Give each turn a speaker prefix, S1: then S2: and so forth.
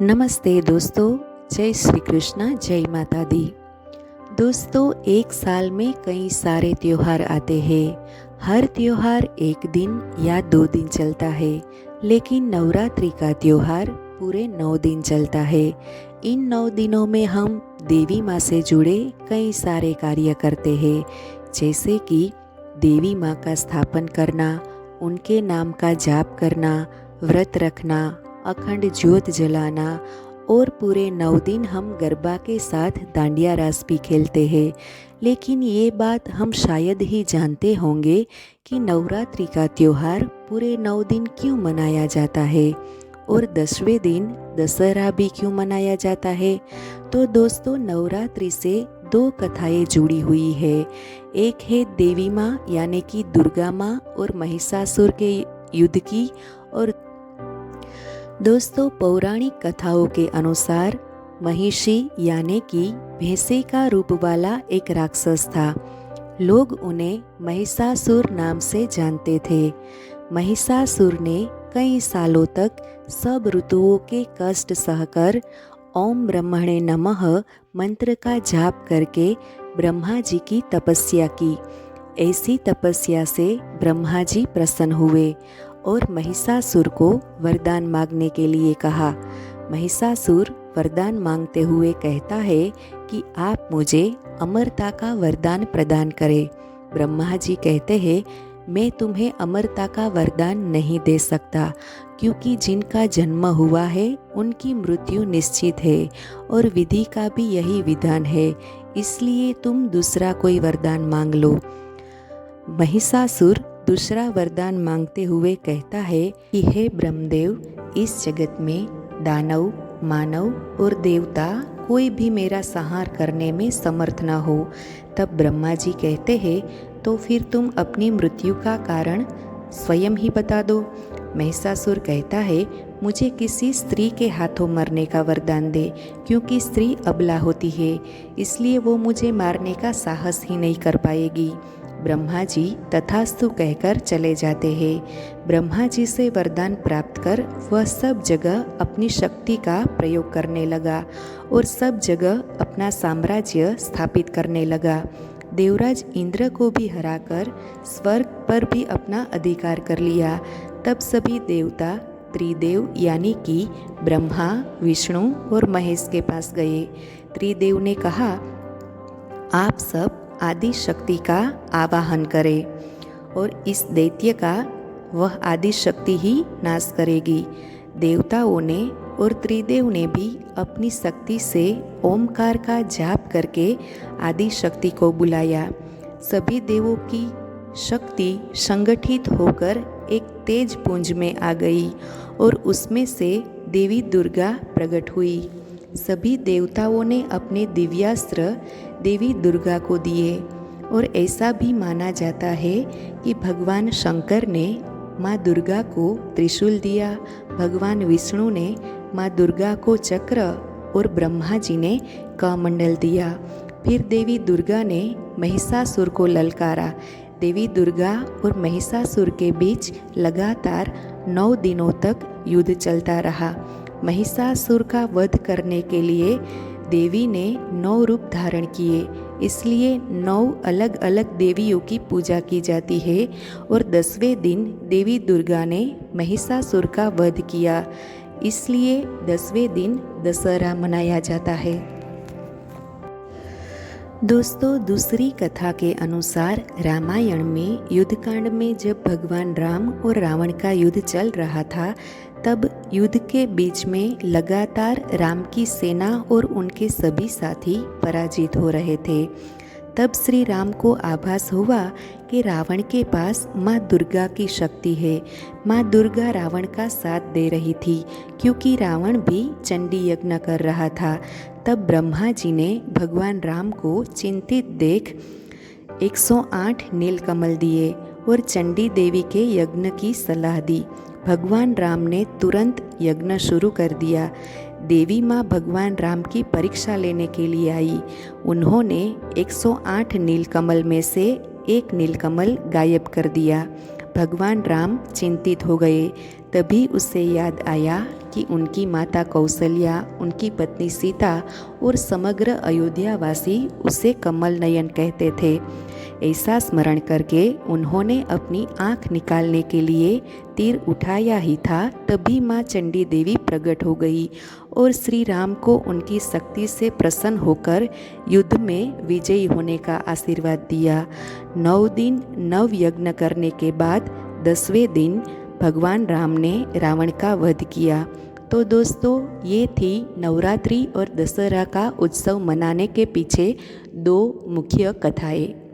S1: नमस्ते दोस्तों, जय श्री कृष्ण, जय माता दी। दोस्तों, एक साल में कई सारे त्योहार आते हैं। हर त्योहार एक दिन या 2 दिन चलता है, लेकिन नवरात्रि का त्योहार पूरे 9 दिन चलता है। इन 9 दिनों में हम देवी माँ से जुड़े कई सारे कार्य करते हैं, जैसे कि देवी माँ का स्थापन करना, उनके नाम का जाप करना, व्रत रखना, अखंड ज्योत जलाना और पूरे 9 दिन हम गरबा के साथ डांडिया रास भी खेलते हैं। लेकिन ये बात हम शायद ही जानते होंगे कि नवरात्रि का त्योहार पूरे 9 दिन क्यों मनाया जाता है और 10वें दिन दशहरा भी क्यों मनाया जाता है। तो दोस्तों, नवरात्रि से 2 कथाएं जुड़ी हुई है। एक है देवी माँ यानी कि दुर्गा माँ और महिषासुर के युद्ध की, और दोस्तों पौराणिक कथाओं के अनुसार महिषी यानी कि भैंसे का रूप वाला एक राक्षस था। लोग उन्हें महिषासुर नाम से जानते थे। महिषासुर ने कई सालों तक सब ऋतुओं के कष्ट सहकर ओम ब्रह्मणे नमः मंत्र का जाप करके ब्रह्मा जी की तपस्या की। ऐसी तपस्या से ब्रह्मा जी प्रसन्न हुए और महिषासुर को वरदान मांगने के लिए कहा। महिषासुर वरदान मांगते हुए कहता है कि आप मुझे अमरता का वरदान प्रदान करें। ब्रह्मा जी कहते हैं, मैं तुम्हें अमरता का वरदान नहीं दे सकता, क्योंकि जिनका जन्म हुआ है उनकी मृत्यु निश्चित है और विधि का भी यही विधान है, इसलिए तुम दूसरा कोई वरदान मांग लो। महिषासुर दूसरा वरदान मांगते हुए कहता है कि हे ब्रह्मदेव, इस जगत में दानव, मानव और देवता कोई भी मेरा संहार करने में समर्थ न हो। तब ब्रह्मा जी कहते हैं, तो फिर तुम अपनी मृत्यु का कारण स्वयं ही बता दो। महिषासुर कहता है, मुझे किसी स्त्री के हाथों मरने का वरदान दे, क्योंकि स्त्री अबला होती है, इसलिए वो मुझे मारने का साहस ही नहीं कर पाएगी। ब्रह्मा जी तथास्तु कहकर चले जाते हैं। ब्रह्मा जी से वरदान प्राप्त कर वह सब जगह अपनी शक्ति का प्रयोग करने लगा और सब जगह अपना साम्राज्य स्थापित करने लगा। देवराज इंद्र को भी हराकर स्वर्ग पर भी अपना अधिकार कर लिया। तब सभी देवता त्रिदेव यानी कि ब्रह्मा, विष्णु और महेश के पास गए। त्रिदेव ने कहा, आप सब आदि शक्ति का आवाहन करें और इस दैत्य का वह आदि शक्ति ही नाश करेगी। देवताओं ने और त्रिदेव ने भी अपनी शक्ति से ओमकार का जाप करके आदि शक्ति को बुलाया। सभी देवों की शक्ति संगठित होकर एक तेज पुंज में आ गई और उसमें से देवी दुर्गा प्रकट हुई। सभी देवताओं ने अपने दिव्यास्त्र देवी दुर्गा को दिए और ऐसा भी माना जाता है कि भगवान शंकर ने माँ दुर्गा को त्रिशूल दिया, भगवान विष्णु ने माँ दुर्गा को चक्र और ब्रह्मा जी ने कमंडल दिया। फिर देवी दुर्गा ने महिषासुर को ललकारा। देवी दुर्गा और महिषासुर के बीच लगातार 9 दिनों तक युद्ध चलता रहा। महिषासुर का वध करने के लिए देवी ने 9 रूप धारण किए, इसलिए 9 अलग अलग देवियों की पूजा की जाती है और 10वें दिन देवी दुर्गा ने महिषासुर का वध किया, इसलिए 10वें दिन दशहरा मनाया जाता है। दोस्तों, दूसरी कथा के अनुसार रामायण में युद्धकांड में जब भगवान राम और रावण का युद्ध चल रहा था, तब युद्ध के बीच में लगातार राम की सेना और उनके सभी साथी पराजित हो रहे थे। तब श्री राम को आभास हुआ कि रावण के पास माँ दुर्गा की शक्ति है। माँ दुर्गा रावण का साथ दे रही थी, क्योंकि रावण भी चंडी यज्ञ कर रहा था। तब ब्रह्मा जी ने भगवान राम को चिंतित देख 108 नीलकमल दिए और चंडी देवी के यज्ञ की सलाह दी। भगवान राम ने तुरंत यज्ञ शुरू कर दिया। देवी माँ भगवान राम की परीक्षा लेने के लिए आई। उन्होंने 108 नीलकमल में से एक नीलकमल गायब कर दिया। भगवान राम चिंतित हो गए। तभी उसे याद आया कि उनकी माता कौशल्या, उनकी पत्नी सीता और समग्र अयोध्यावासी उसे कमल नयन कहते थे। ऐसा स्मरण करके उन्होंने अपनी आँख निकालने के लिए तीर उठाया ही था, तभी माँ चंडी देवी प्रकट हो गई और श्री राम को उनकी शक्ति से प्रसन्न होकर युद्ध में विजयी होने का आशीर्वाद दिया। 9 दिन नव यज्ञ करने के बाद 10वें दिन भगवान राम ने रावण का वध किया। तो दोस्तों, ये थी नवरात्रि और दशहरा का उत्सव मनाने के पीछे 2 मुख्य कथाएं।